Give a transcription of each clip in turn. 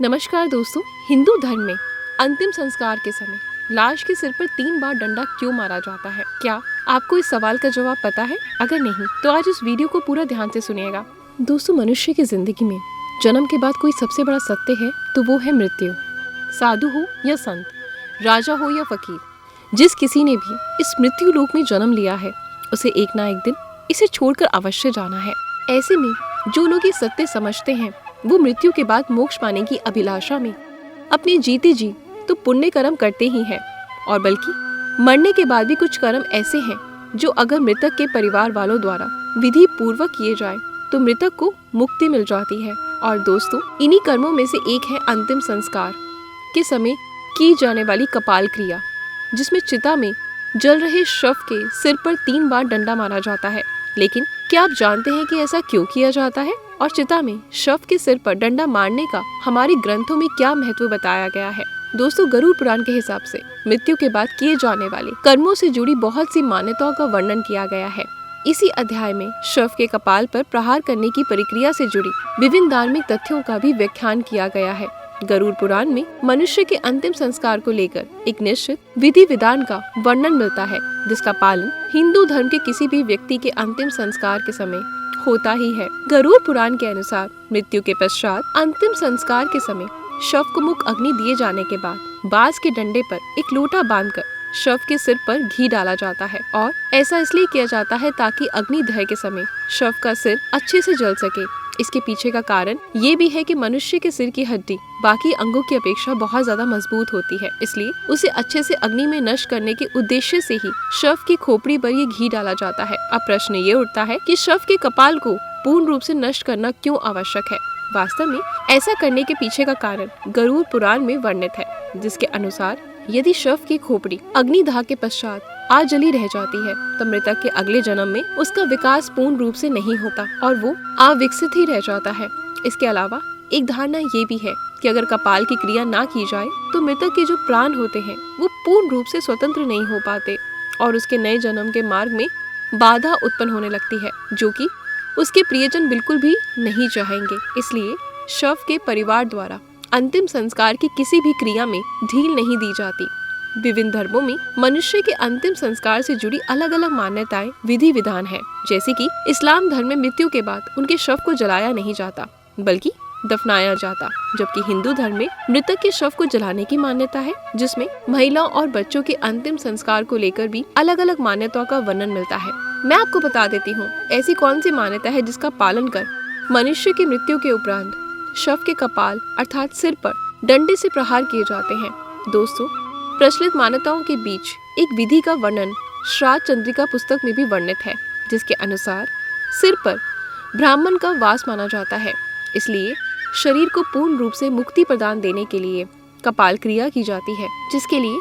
नमस्कार दोस्तों। हिंदू धर्म में अंतिम संस्कार के समय लाश के सिर पर 3 बार डंडा क्यों मारा जाता है? क्या आपको इस सवाल का जवाब पता है? अगर नहीं तो आज इस वीडियो को पूरा ध्यान से सुनिएगा। दोस्तों, मनुष्य की जिंदगी में जन्म के बाद कोई सबसे बड़ा सत्य है तो वो है मृत्यु। साधु हो या संत, राजा हो या फकीर, जिस किसी ने भी इस मृत्यु लोक में जन्म लिया है उसे एक ना एक दिन इसे छोड़कर अवश्य जाना है। ऐसे में जो लोग ये सत्य समझते हैं वो मृत्यु के बाद मोक्ष पाने की अभिलाषा में अपने जीते जी तो पुण्य कर्म करते ही हैं, और बल्कि मरने के बाद भी कुछ कर्म ऐसे हैं जो अगर मृतक के परिवार वालों द्वारा विधि पूर्वक किए जाए तो मृतक को मुक्ति मिल जाती है। और दोस्तों, इन्हीं कर्मों में से एक है अंतिम संस्कार के समय की जाने वाली कपाल क्रिया, जिसमें चिता में जल रहे शव के सिर पर 3 बार डंडा मारा जाता है। लेकिन क्या आप जानते हैं कि ऐसा क्यों किया जाता है और चिता में शव के सिर पर डंडा मारने का हमारे ग्रंथों में क्या महत्व बताया गया है? दोस्तों, गरुड़ पुराण के हिसाब से मृत्यु के बाद किए जाने वाले कर्मों से जुड़ी बहुत सी मान्यताओं का वर्णन किया गया है। इसी अध्याय में शव के कपाल पर प्रहार करने की प्रक्रिया से जुड़ी विभिन्न धार्मिक तथ्यों का भी व्याख्यान किया गया है। गरुड़ पुराण में मनुष्य के अंतिम संस्कार को लेकर एक निश्चित विधि विधान का वर्णन मिलता है, जिसका पालन हिंदू धर्म के किसी भी व्यक्ति के अंतिम संस्कार के समय होता ही है। गरुड़ पुराण के अनुसार मृत्यु के पश्चात अंतिम संस्कार के समय शव को मुख अग्नि दिए जाने के बाद बांस के डंडे पर एक लोटा बांधकर शव के सिर पर घी डाला जाता है, और ऐसा इसलिए किया जाता है ताकि अग्निदह के समय शव का सिर अच्छे से जल सके। इसके पीछे का कारण ये भी है कि मनुष्य के सिर की हड्डी बाकी अंगों की अपेक्षा बहुत ज्यादा मजबूत होती है, इसलिए उसे अच्छे से अग्नि में नष्ट करने के उद्देश्य से ही शव की खोपड़ी पर ये घी डाला जाता है। अब प्रश्न ये उठता है कि शव के कपाल को पूर्ण रूप से नष्ट करना क्यों आवश्यक है? वास्तव में ऐसा करने के पीछे का कारण गरुड़ पुराण में वर्णित है, जिसके अनुसार यदि शव की खोपड़ी अग्निदाह के पश्चात जली रह जाती है तो मृतक के अगले जन्म में उसका विकास पूर्ण रूप से नहीं होता और वो अविकसित ही रह जाता है। इसके अलावा एक धारणा ये भी है कि अगर कपाल की क्रिया ना की जाए तो मृतक के जो प्राण होते हैं वो पूर्ण रूप से स्वतंत्र नहीं हो पाते और उसके नए जन्म के मार्ग में बाधा उत्पन्न होने लगती है, जो कि उसके प्रियजन बिल्कुल भी नहीं चाहेंगे। इसलिए शव के परिवार द्वारा अंतिम संस्कार की किसी भी क्रिया में ढील नहीं दी जाती। विभिन्न धर्मों में मनुष्य के अंतिम संस्कार से जुड़ी अलग अलग मान्यताएं विधि विधान है। जैसे कि इस्लाम धर्म में मृत्यु के बाद उनके शव को जलाया नहीं जाता बल्कि दफनाया जाता, जबकि हिंदू धर्म में मृतक के शव को जलाने की मान्यता है, जिसमें महिलाओं और बच्चों के अंतिम संस्कार को लेकर भी अलग अलग मान्यताओं का वर्णन मिलता है। मैं आपको बता देती हूँ ऐसी कौन सी मान्यता है जिसका पालन कर मनुष्य की मृत्यु के उपरांत शव के कपाल अर्थात सिर पर डंडे से प्रहार किए जाते हैं। दोस्तों, प्रचलित मान्यताओं के बीच एक विधि का वर्णन श्राद्ध चंद्रिका पुस्तक में भी वर्णित है, जिसके अनुसार सिर पर ब्राह्मण का वास माना जाता है, इसलिए शरीर को पूर्ण रूप से मुक्ति प्रदान देने के लिए कपाल क्रिया की जाती है, जिसके लिए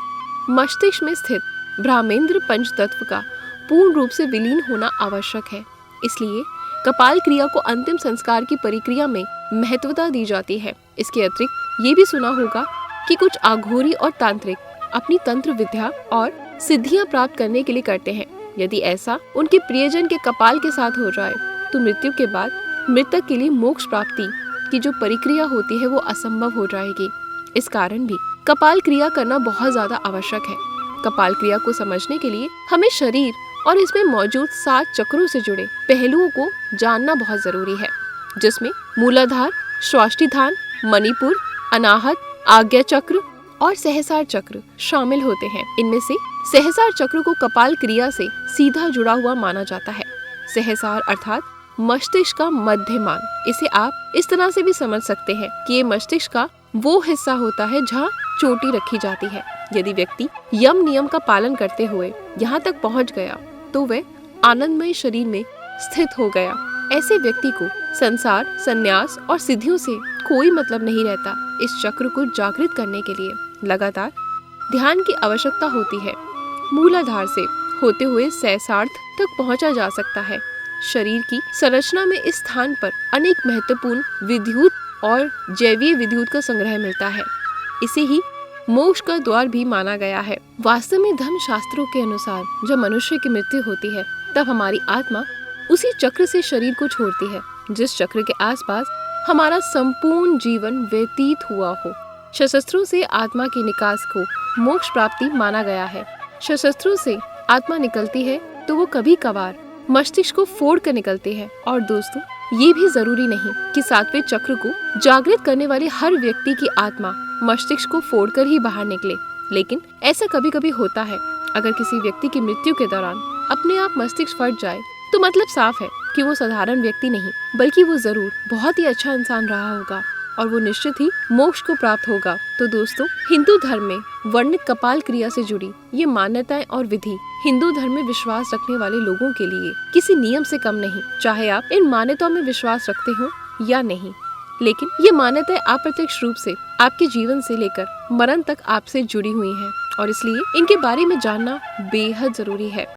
मस्तिष्क में स्थित ब्रह्मेंद्र पंच तत्व का पूर्ण रूप से विलीन होना आवश्यक है। इसलिए कपाल क्रिया को अंतिम संस्कार की प्रक्रिया में महत्वता दी जाती है। इसके अतिरिक्त ये भी सुना होगा कि कुछ अघोरी और तांत्रिक अपनी तंत्र विद्या और सिद्धियां प्राप्त करने के लिए करते हैं। यदि ऐसा उनके प्रियजन के कपाल के साथ हो जाए तो मृत्यु के बाद मृतक के लिए मोक्ष प्राप्ति की जो प्रक्रिया होती है वो असंभव हो जाएगी। इस कारण भी कपाल क्रिया करना बहुत ज्यादा आवश्यक है। कपाल क्रिया को समझने के लिए हमें शरीर और इसमें मौजूद 7 चक्रों से जुड़े पहलुओं को जानना बहुत जरूरी है, जिसमें मूलाधार, स्वाष्टिधान, मणिपुर, अनाहत, आज्ञा चक्र और सहस्रार चक्र शामिल होते हैं। इनमें से सहस्रार चक्र को कपाल क्रिया से सीधा जुड़ा हुआ माना जाता है। सहस्रार अर्थात मस्तिष्क का मध्यमान। इसे आप इस तरह से भी समझ सकते हैं कि ये मस्तिष्क का वो हिस्सा होता है जहाँ चोटी रखी जाती है। यदि व्यक्ति यम नियम का पालन करते हुए यहाँ तक पहुँच गया तो वह आनंदमय शरीर में स्थित हो गया। ऐसे व्यक्ति को संसार, संन्यास और सिद्धियों से कोई मतलब नहीं रहता। इस चक्र को जागृत करने के लिए लगातार ध्यान की आवश्यकता होती है। मूलाधार से होते हुए सहस्रार्थ तक पहुंचा जा सकता है। शरीर की संरचना में इस स्थान पर अनेक महत्वपूर्ण विद्युत और जैवीय विद्युत का संग्रह मिलता है। इसे ही मोक्ष का द्वार भी माना गया है। वास्तव में धर्म शास्त्रों के अनुसार जब मनुष्य की मृत्यु होती है तब हमारी आत्मा उसी चक्र से शरीर को छोड़ती है, जिस चक्र के आसपास हमारा संपूर्ण जीवन व्यतीत हुआ हो। सशस्त्रों से आत्मा के निकास को मोक्ष प्राप्ति माना गया है। सशस्त्रों से आत्मा निकलती है तो वो कभी कभार मस्तिष्क को फोड़ कर निकलती है। और दोस्तों, ये भी जरूरी नहीं कि सातवें चक्र को जागृत करने वाले हर व्यक्ति की आत्मा मस्तिष्क को फोड़कर ही बाहर निकले, लेकिन ऐसा कभी कभी होता है। अगर किसी व्यक्ति की मृत्यु के दौरान अपने आप मस्तिष्क फट जाए तो मतलब साफ है कि वो साधारण व्यक्ति नहीं, बल्कि वो जरूर बहुत ही अच्छा इंसान रहा होगा और वो निश्चित ही मोक्ष को प्राप्त होगा। तो दोस्तों, हिंदू धर्म में वर्णित कपाल क्रिया से जुड़ी ये मान्यताएं और विधि हिंदू धर्म में विश्वास रखने वाले लोगों के लिए किसी नियम से कम नहीं, चाहे आप इन मान्यताओं में विश्वास रखते हो या नहीं। लेकिन ये मान्यताएं अप्रत्यक्ष रूप से आपके जीवन से लेकर मरण तक आपसे जुड़ी हुई हैं और इसलिए इनके बारे में जानना बेहद जरूरी है।